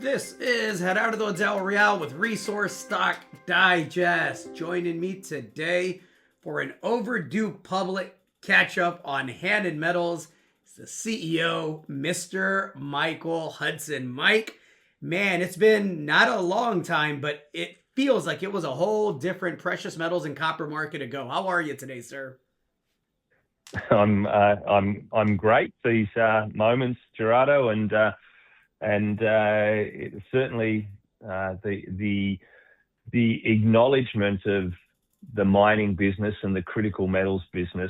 This is Gerardo Del Real with Resource Stock Digest. Joining me today for an overdue public catch-up on Hannan Metals is the CEO, Mr. Michael Hudson. Mike, man, it's been not a long time, but it feels like it was a whole different precious metals and copper market ago. How are you today, sir? I'm great these moments, Gerardo, and certainly the acknowledgement of the mining business and the critical metals business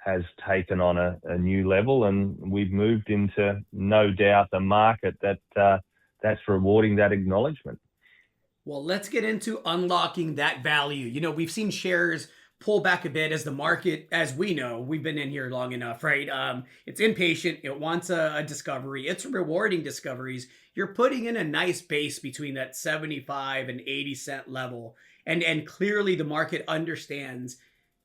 has taken on a new level, and we've moved into, no doubt, a market that's rewarding that acknowledgement. Well, let's get into unlocking that value. You know, we've seen shares pull back a bit as the market, as we know, we've been in here long enough, right? It's impatient. It wants a discovery. It's rewarding discoveries. You're putting in a nice base between that 75 and 80 cent level. And clearly the market understands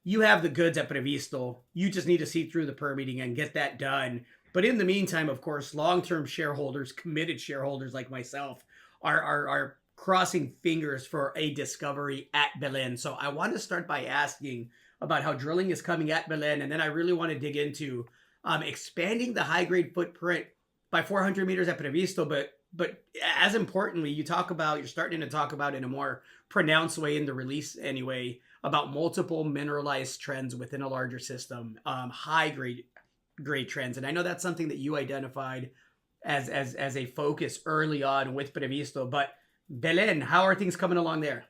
you have the goods at Previsto. You just need to see through the permitting and get that done. But in the meantime, of course, long-term shareholders, committed shareholders like myself are crossing fingers for a discovery at Belen. So I want to start by asking about how drilling is coming at Belen, and then I really want to dig into expanding the high-grade footprint by 400 meters at Previsto. But as importantly, you're starting to talk about in a more pronounced way in the release anyway, about multiple mineralized trends within a larger system, high-grade trends. And I know that's something that you identified as a focus early on with Previsto, but Belen, how are things coming along there?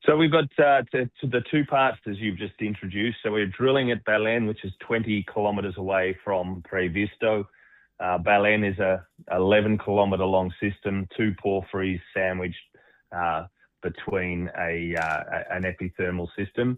So we've got to the two parts as you've just introduced. So we're drilling at Belen, which is 20 kilometers away from Previsto. Belen is a 11-kilometer long system, two porphyries sandwiched between an epithermal system.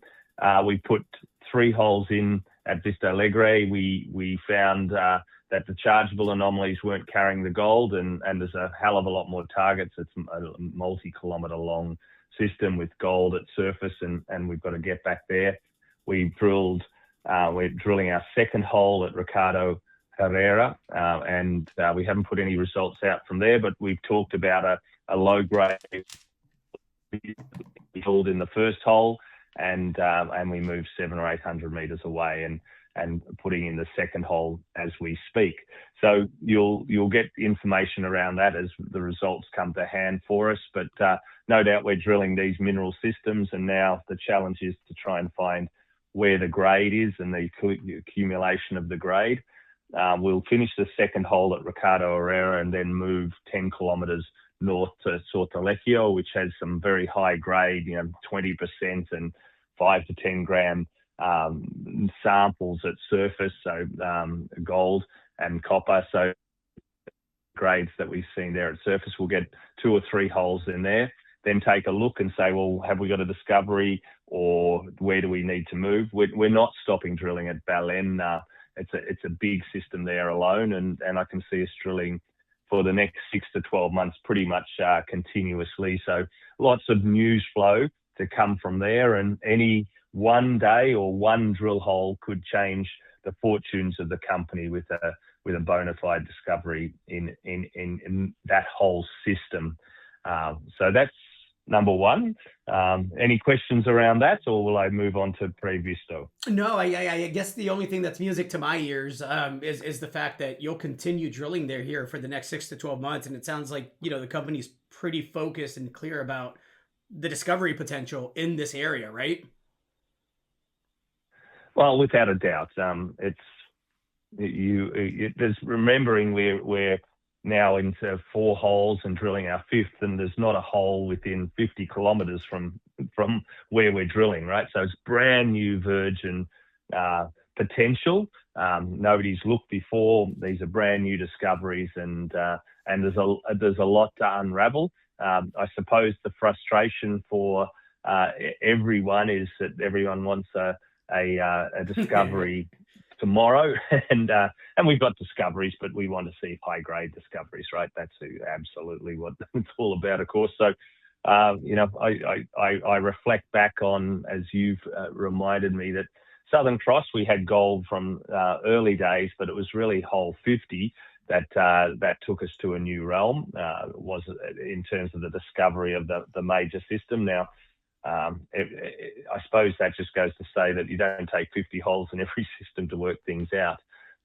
We put 3 holes in at Vista Alegre. We found that the chargeable anomalies weren't carrying the gold, and there's a hell of a lot more targets. It's a multi-kilometer long system with gold at surface, and we've got to get back there. We're drilling our second hole at Ricardo Herrera, and we haven't put any results out from there, but we've talked about a low grade drilled in the first hole, and we moved 700 or 800 meters away and putting in the second hole as we speak. So you'll get information around that as the results come to hand for us. But no doubt we're drilling these mineral systems, and now the challenge is to try and find where the grade is and the accumulation of the grade. We'll finish the second hole at Ricardo Herrera and then move 10 kilometers north to Sortilegio, which has some very high grade, 20% and 5 to 10 gram samples at surface, so gold and copper. So grades that we've seen there at surface, we'll get 2 or 3 holes in there, then take a look and say, well, have we got a discovery, or where do we need to move? We're not stopping drilling at Belen. It's a big system there alone, and I can see us drilling for the next 6 to 12 months pretty much continuously. So lots of news flow to come from there, and any one day or one drill hole could change the fortunes of the company with a bona fide discovery in that whole system. So that's number one. Any questions around that, or will I move on to Previsto? No, I guess the only thing that's music to my ears is the fact that you'll continue drilling there here for the next 6 to 12 months. And it sounds like, the company's pretty focused and clear about the discovery potential in this area, right? Well, without a doubt, there's remembering we're now into 4 holes and drilling our 5th, and there's not a hole within 50 kilometers from where we're drilling, right? So it's brand new virgin potential. Nobody's looked before. These are brand new discoveries, and there's a lot to unravel. I suppose the frustration for everyone is that everyone wants a discovery tomorrow, and we've got discoveries, but we want to see high grade discoveries, right? That's absolutely what it's all about, of course. So I reflect back on, as you've reminded me, that Southern Cross, we had gold from early days, but it was really hole 50. that took us to a new realm, was in terms of the discovery of the major system. Now, I suppose that just goes to say that you don't take 50 holes in every system to work things out,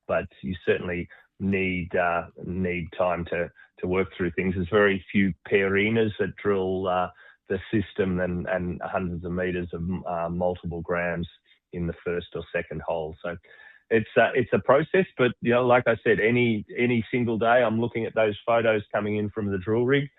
but you certainly need time to work through things. There's very few pairinas that drill the system and hundreds of meters of multiple grams in the first or second hole. So it's a process, but like I said, any single day I'm looking at those photos coming in from the drill rig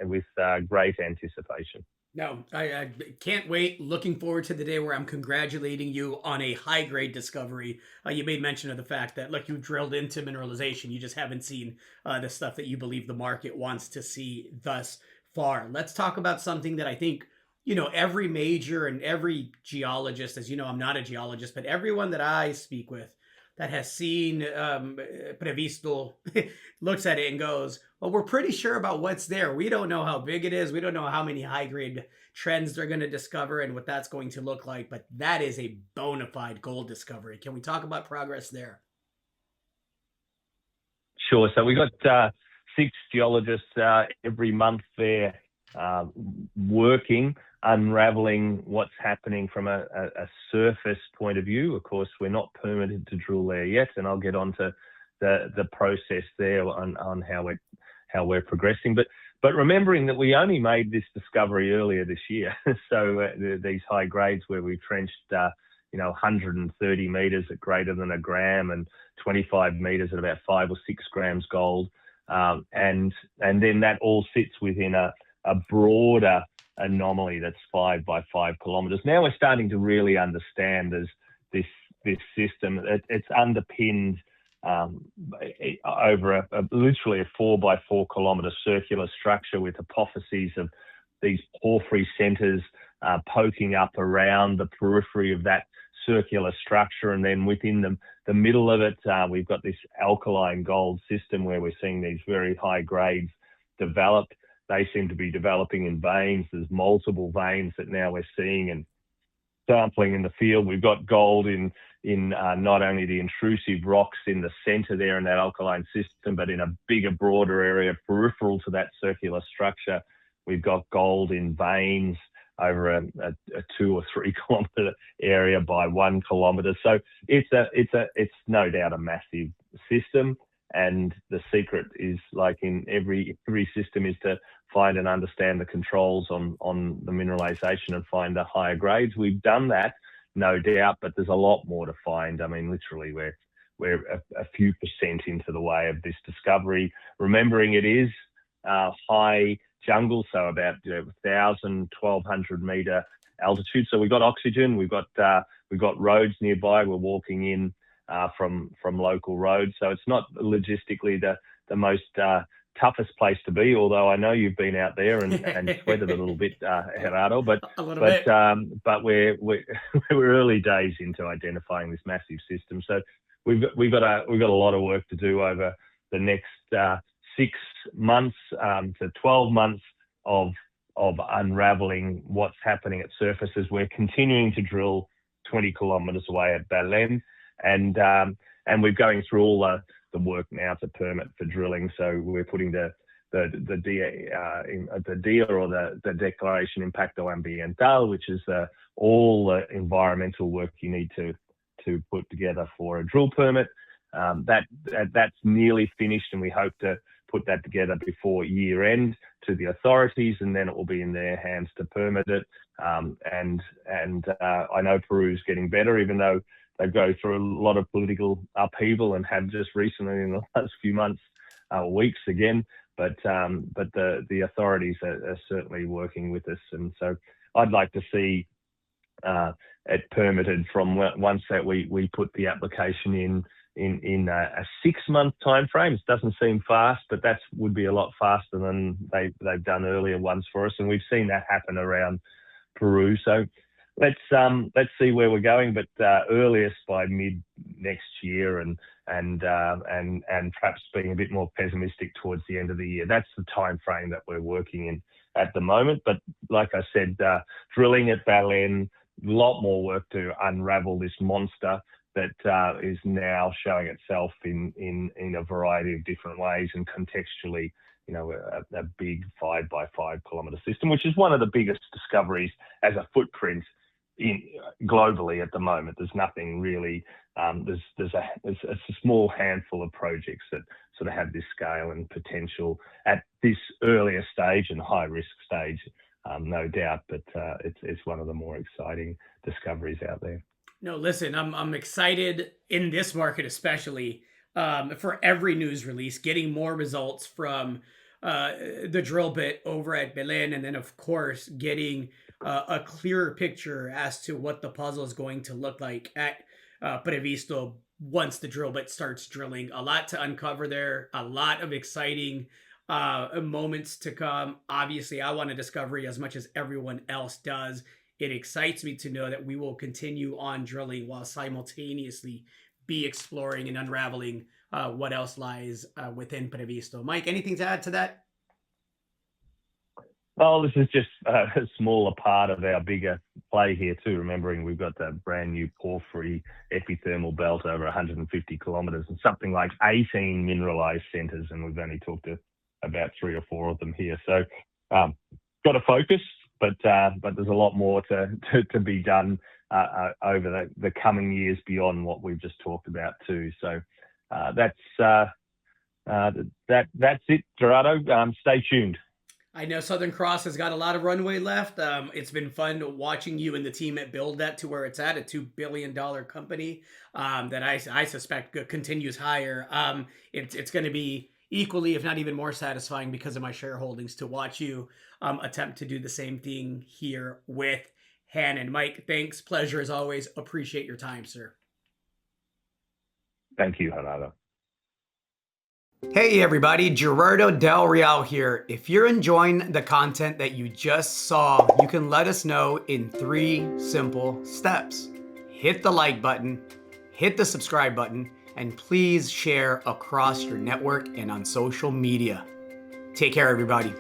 with great anticipation. No, I can't wait. Looking forward to the day where I'm congratulating you on a high grade discovery. You made mention of the fact that, look, you drilled into mineralization. You just haven't seen the stuff that you believe the market wants to see thus far. Let's talk about something that I think, every major and every geologist, as you know, I'm not a geologist, but everyone that I speak with that has seen Previsto looks at it and goes, well, we're pretty sure about what's there. We don't know how big it is. We don't know how many high-grade trends they're going to discover and what that's going to look like, but that is a bona fide gold discovery. Can we talk about progress there? Sure. So we got 6 geologists every month there working, unraveling what's happening from a surface point of view. Of course, we're not permitted to drill there yet, and I'll get on to the process there on how we're progressing. But remembering that we only made this discovery earlier this year, so these high grades where we trenched 130 meters at greater than a gram and 25 meters at about 5 or 6 grams gold, and then that all sits within a broader anomaly that's 5 by 5 kilometers. Now we're starting to really understand this system. It's underpinned over literally a 4 by 4 kilometer circular structure with apophyses of these porphyry centers poking up around the periphery of that circular structure, and then within the middle of it, we've got this alkaline gold system where we're seeing these very high grades develop. They seem to be developing in veins. There's multiple veins that now we're seeing and sampling in the field. We've got gold in not only the intrusive rocks in the center there in that alkaline system, but in a bigger, broader area peripheral to that circular structure. We've got gold in veins over a 2 or 3 kilometer area by 1 kilometer. So it's no doubt a massive system. And the secret is, like in every system, is to find and understand the controls on the mineralization and find the higher grades. We've done that, no doubt, but there's a lot more to find. I mean, literally, we're a few percent into the way of this discovery. Remembering it is high jungle, so about 1,000, 1,200 meter altitude. So we've got oxygen. We've got roads nearby. We're walking in from local roads, so it's not logistically the most toughest place to be. Although I know you've been out there and sweated a little bit, Gerardo. But we're early days into identifying this massive system. So we've got a lot of work to do over the next 6 months to 12 months of unraveling what's happening at surface as we're continuing to drill 20 kilometers away at Belen. And we're going through all the work now to permit for drilling. So we're putting the DIA or the Declaration Impacto Ambiental, which is all the environmental work you need to put together for a drill permit. That's nearly finished, and we hope to put that together before year end to the authorities, and then it will be in their hands to permit it. And I know Peru's getting better, even though they go through a lot of political upheaval and have just recently in the last few months, weeks again. But the authorities are certainly working with us, and so I'd like to see it permitted from once that we put the application in a 6-month time frame. It doesn't seem fast, but that would be a lot faster than they've done earlier ones for us, and we've seen that happen around Peru. So let's see where we're going, but earliest by mid next year, and perhaps being a bit more pessimistic towards the end of the year. That's the time frame that we're working in at the moment. But like I said, drilling at Belen, a lot more work to unravel this monster. that is now showing itself in a variety of different ways, and contextually, a big 5 by 5 kilometre system, which is one of the biggest discoveries as a footprint globally at the moment. There's nothing really. There's a small handful of projects that sort of have this scale and potential at this earlier stage and high risk stage, no doubt. But it's one of the more exciting discoveries out there. No, listen, I'm excited in this market, especially for every news release, getting more results from the drill bit over at Belen, and then of course getting a clearer picture as to what the puzzle is going to look like at Previsto once the drill bit starts drilling. A lot to uncover there, a lot of exciting moments to come. Obviously, I want a discovery as much as everyone else does. It excites me to know that we will continue on drilling while simultaneously be exploring and unraveling what else lies within Previsto. Mike, anything to add to that? Well, this is just a smaller part of our bigger play here too, remembering we've got that brand new porphyry epithermal belt over 150 kilometres and something like 18 mineralised centres, and we've only talked about 3 or 4 of them here. So got to focus, but there's a lot more to be done over the coming years beyond what we've just talked about too. So that's it, Gerardo. Stay tuned. I know Southern Cross has got a lot of runway left. It's been fun watching you and the team at build that to where it's at, a $2 billion company that I suspect continues higher. It's going to be equally, if not even more satisfying because of my shareholdings, to watch you attempt to do the same thing here with Hannan. Mike, thanks. Pleasure as always. Appreciate your time, sir. Thank you, Gerardo. Hey everybody, Gerardo Del Real here. If you're enjoying the content that you just saw, you can let us know in 3 simple steps. Hit the like button, hit the subscribe button, and please share across your network and on social media. Take care, everybody.